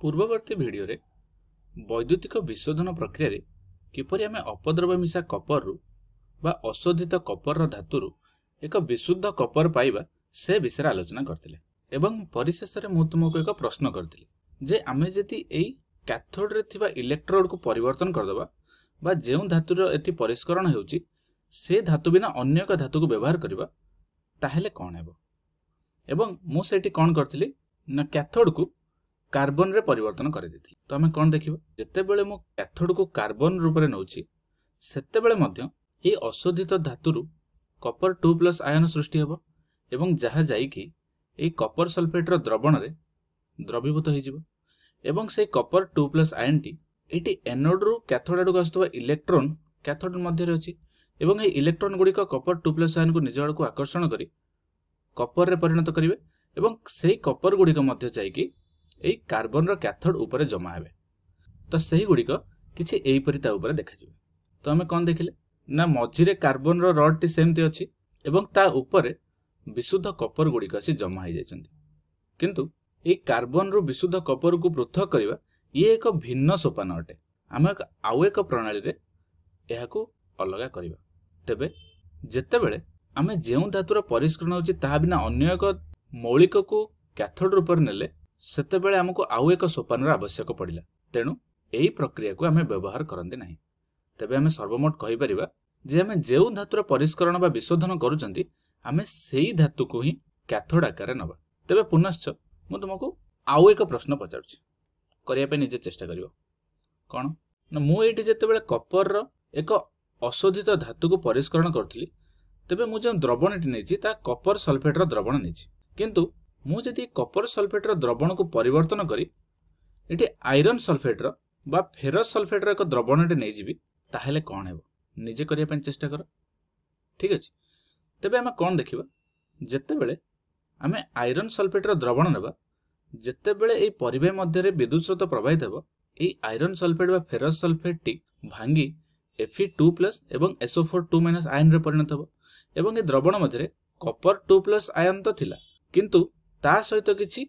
ପୂର୍ବବର୍ତ୍ତୀ ଭିଡିଓରେ ବୈଦ୍ୟୁତିକ ବିଶୋଧନ ପ୍ରକ୍ରିୟାରେ କିପରି ଆମେ ଅପଦ୍ରବ୍ୟ ମିଶା କପରରୁ ବା ଅଶୋଧିତ କପରର ଧାତୁରୁ ଏକ ବିଶୁଦ୍ଧ କପର ପାଇବା ସେ ବିଷୟରେ ଆଲୋଚନା କରିଥିଲେ ଏବଂ ପରିଶେଷରେ ମୁଁ ତୁମକୁ ଏକ ପ୍ରଶ୍ନ କରିଥିଲି ଯେ ଆମେ ଯଦି ଏଇ କ୍ୟାଥୋଡରେ ଥିବା ଇଲେକ୍ଟ୍ରୋଡକୁ ପରିବର୍ତ୍ତନ କରିଦେବା ବା ଯେଉଁ ଧାତୁର ଏଠି ପରିଷ୍କରଣ ହେଉଛି ସେ ଧାତୁ ବିନା ଅନ୍ୟ ଏକ ଧାତୁକୁ ବ୍ୟବହାର କରିବା ତାହେଲେ କ'ଣ ହେବ। ଏବଂ ମୁଁ ସେଠି କ'ଣ କରିଥିଲି ନା କ୍ୟାଥୋଡକୁ कार्बन रे परिवर्तन कर देथिल। तो आमे कोन देखिबा जेतेबेले मो कैथोड को कार्बन रूप रे नउची सेतेबेले मध्य ए अशोधित धातुरु कपर 2+ आयन सृष्टि हेबो एवं जहा जाई कि ए कपर सल्फेट रो द्रवण रे द्रवीभूत हो जिवो एवं से Kapoor 2+ ion T eighty anode रु कैथोड आडू आस्तबा इलेक्ट्रॉन कैथोड मध्य रे अछि एवं ए इलेक्ट्रॉन गुडी को कपर 2+ आयन को निज आडू आकर्षण करी कपर रे परिणत करिवे एवं सेही कपर गुडी को मध्य जाई कि ए कार्बन रो कैथोड ऊपर जमा हेबे। तो सही गुडिक किछि एई परिता ऊपर देखा जिवे। तो हमें कोन देखिले ना मझिरे कार्बन रो रड टी सेमती अछि एवं ता ऊपर विशुद्ध कपर गुडिक आसी जमा हो जायछन्ती। किंतु ए कार्बन रो विशुद्ध कपर को पृथक करिवा ये एक भिन्न सोपान अटे। आमे आउ एक प्रणाली रे एहाकू अलगा करिवा। तेबे जेतेबेले आमे जेउ धातुर परिष्करण होछि ताहा बिना अन्य एक मौलिक को कैथोड रूप नेले सेतेबेले हमको आउ एक सोपानर आवश्यक पड़िला। तेणु एही प्रक्रिया को आमे व्यवहार करंदे नाही। तबे आमे सर्वमोट कहि परिबा जे आमे जेउ धातुर परिष्करण बा विशोधन करूचंती आमे सेही धातु को ही कैथोड आकार नबा। तबे पुनश्च मु तुमको आउ एक प्रश्न पचारुछि करिया पे निजे चेष्टा करिवो। कोन ना मु एठी जेतेबेले कपर रो एक अशोधित धातु को परिष्करण करथली तबे मु जे द्रवणटी नेछि ता कपर सल्फेट रो द्रवण नेछि। किंतु मु जदि कपर सल्फेट रो द्रवण को परिवर्तन करी एठी आयरन सल्फेट रो बा फेरस सल्फेट रो एक द्रवणटे नै जिवि ताहेले कोन हेबो निजे करिया पे चेष्टा कर। ठीक अछि। तबे हम कोन देखिबा जेतेबेले आमे आयरन सल्फेट रो द्रवण नेबा जेतेबेले एई परिबे मध्य रे विद्युत स्रोत प्रवाहित हेबो एई आयरन सल्फेट बा फेरस सल्फेट टी भांगी Fe2+ एवं SO4 आयन रे परिणत हेबो एवं ए द्रवण मध्य रे कपर 2+ आयन तो थिला किंतु ता सहित किछि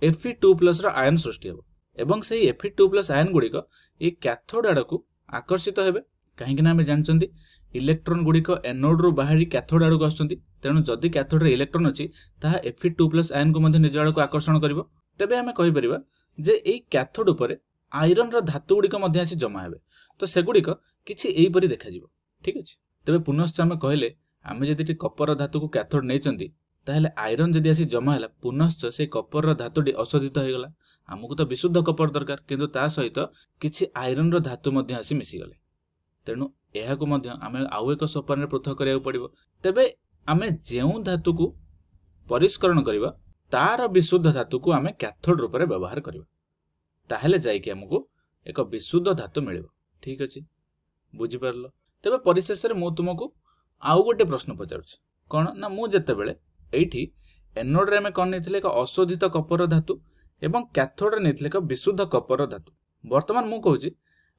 Fe2+ रो आयन सृष्टि हेबो एवं सेही Fe2+ आयन गुडिक ए कैथोड आडकू आकर्षित हेबे। काहे कि ना हम जानचंती इलेक्ट्रॉन गुडिक एनोड रु बाहरी कैथोड आडकू आछंती। तेनु जदि कैथोड रे इलेक्ट्रॉन अछि ताहा Fe2+ आयन को मध्ये निज आडकू आकर्षण करिवो। तबे हमें कहि परिबा जे एई कैथोड ऊपर आयरन रो धातु गुडिक मध्ये आसी जमा हेबे। तो से गुडिक किछि एई परि देखा जिवो। ठीक अछि। तबे पुनश्च हम कहले आमे जदि कपर धातु को कैथोड नेचंती ताहले आयरन जदि आसी जमा हैला पुनश्च से कपर धातुटी अशोधित हो गला। हमकु तो विशुद्ध कपर दरकार किंतु ता सहित किछि आयरन रो धातु मध्ये आसी मिसी गले। तेनु एहाकु मध्ये आमे आउ एक सोपान रे पृथक करिया पड़िबो। तबे आमे जेउ धातु को परिष्करण करिबा तार विशुद्ध धातु को आमे कैथोड रूप रे व्यवहार करिबा ताहले जाई कि हमकु एक विशुद्ध धातु मिलिबो। ठीक अछि बुझि परलो। तबे परिशेष रे मु तुमको आउ गोटे प्रश्न पचारुछि कोन ना मु जेतेबेले एठी एनोड रे में कोन नेथिले एक अशोधित कपर धातु एवं कैथोड रे नेथिले एक विशुद्ध कपर धातु। वर्तमान मु कहूछि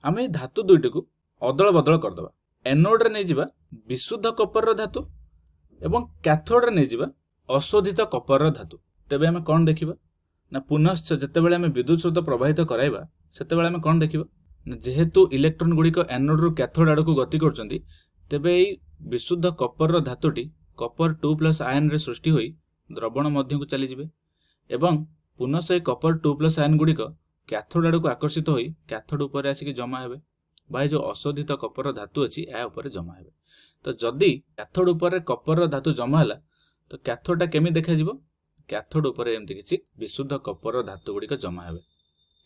आमे धातु दुइटी को अदल बदल कर दबा। एनोड रे नै जिबा विशुद्ध कपर धातु एवं कैथोड रे नै जिबा अशोधित कपर धातु। तबे हमें कोन देखिबा ना पुनश्च जेतेबेले हमें विद्युत स्रोत प्रवाहित कराइबा सेतेबेले हमें कोन देखिबा ना जेहेतु इलेक्ट्रॉन गुडी को एनोड रु कैथोड आडकू गति करचंती तबे एई विशुद्ध कपर धातुटी कपर 2+ आयन रे सृष्टि होई द्रवण मध्य को चली जिवे एवं पुनः से कपर 2+ आयन गुडी को कैथोड आडकू आकर्षित होई कैथोड ऊपर आसी जमा हेबे बा जो अशोधित कपर धातु अछि ए ऊपर जमा हेबे। तो जदि कैथोड ऊपर कपर धातु जमा हला तो कैथोडा केमि देखा जिवो कैथोड ऊपर एमति किछि विशुद्ध कपर धातु गुडी को जमा हेबे।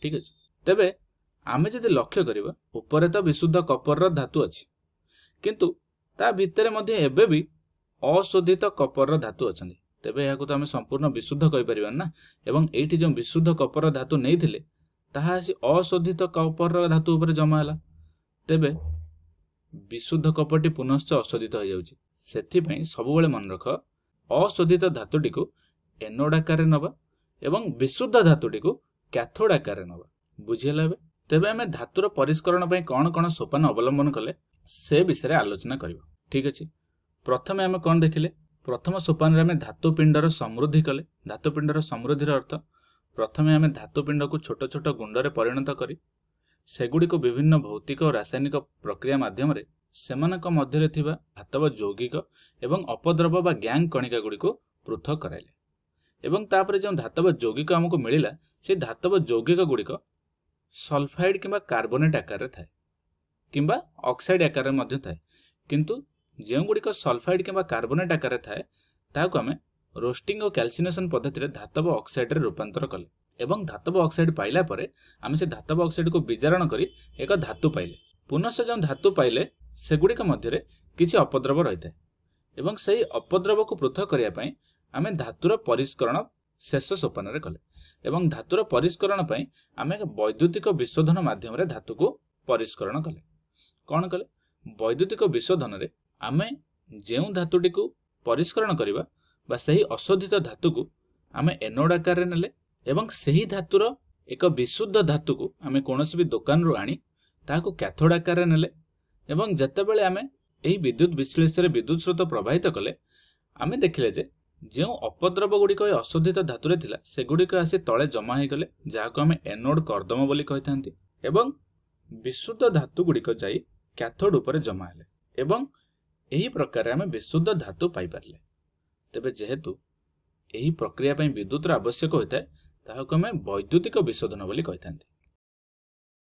ठीक अछि। तबे आमे जदि लक्ष्य करिबा ऊपर तो विशुद्ध कपर धातु अछि किंतु ता भितरे मध्ये एबे भी अशोधित कपर धातु अछंती। तबे याकू तो आमे संपूर्ण विशुद्ध कहि परिबान ना एवं एठी जो विशुद्ध कपर धातु नेइथिले ताहा आसी अशोधित कपर धातु ऊपर जमा हला तबे विशुद्ध कपरटी पुनश्च अशोधित हो जाउची। सेथि पई सब बेले मन रख अशोधित धातुटी को एनोड आकार नबा एवं विशुद्ध धातुटी को कैथोड आकार नबा। बुझियला बे। तबे हमें धातुर परिष्करण पई कोन सोपान अवलंबन कले से विषय आलोचना करिवो। ठीक अछि। प्रथमे हमें कोन देखिले प्रथम सोपान रे हमें धातु पिंडर समृद्धि कले। धातु पिंडर समृद्धिर अर्थ प्रथमे आमे धातुपिंड को छोट छोट गुंडरे परिणत करी सेगुड़िक विभिन्न भौतिक और रासायनिक प्रक्रिया माध्यम सेमानक मध्यरे थिबा धातव यौगिक एवं अपद्रव बा गैंग कणिका गुड़िक पृथक कराइले एवं तापरे जो धातव यौगिक आमको मिलिला से धातव यौगिक गुड़िक सल्फाइड किंबा कार्बोनेट आकार थाए किंबा ऑक्साइड आकार मध्ये थाए किंतु जो गुड़िक सल्फाइड किंबा कार्बोनेट आकार थाए ताकू आमे रोस्टिंग और कैल्सिनेशन पद्धति धातव ऑक्साइड रे रूपांतर कले एवं धातव ऑक्साइड पाइला परे आमे से धातव ऑक्साइड को विजारण करी एक धातु पाइले पुनः जो धातु पाइले सेगुड़िक मध्यरे किछि अपद्रव रही थाए एवं सही अपद्रव को पृथक करिया पई आमे धातुर परिष्करण शेष सोपान रे कले एवं धातुर परिष्करण पई आमे वैद्युतिक विशोधन माध्यम रे धातु को परिष्करण कले कौन कले वैद्युतिक विशोधन रे आमे जेउ धातुटी को परिष्करण करिबा बा सही अशोधित धातु को आमे एनोड आकार रे नेले एवं सही धातुर एक विशुद्ध धातु को आमे कोनोसी भी दुकान रो आनी ताको कैथोड आकार रे नेले एवं जतेबेले आमे एही विद्युत विश्लेषण विद्युत स्रोत प्रवाहित कले आमे देखिले जे जो अपद्रव गुड़िक अशोधित धातुरे थिला सेगुड़िक आसी तले जमा हो गले जहाको आमे एनोड कर्दम बोली कहिथांती एवं विशुद्ध धातु गुड़िक जाई कैथोड उपरे जमा हेले एवं एही प्रकार आमे विशुद्ध धातु पाई पारले तेबे जेहेतु एही प्रक्रिया पई विद्युतर आवश्यक होता है ताहाको आमे वैद्युतिक विशोधन बोली कहिथांती।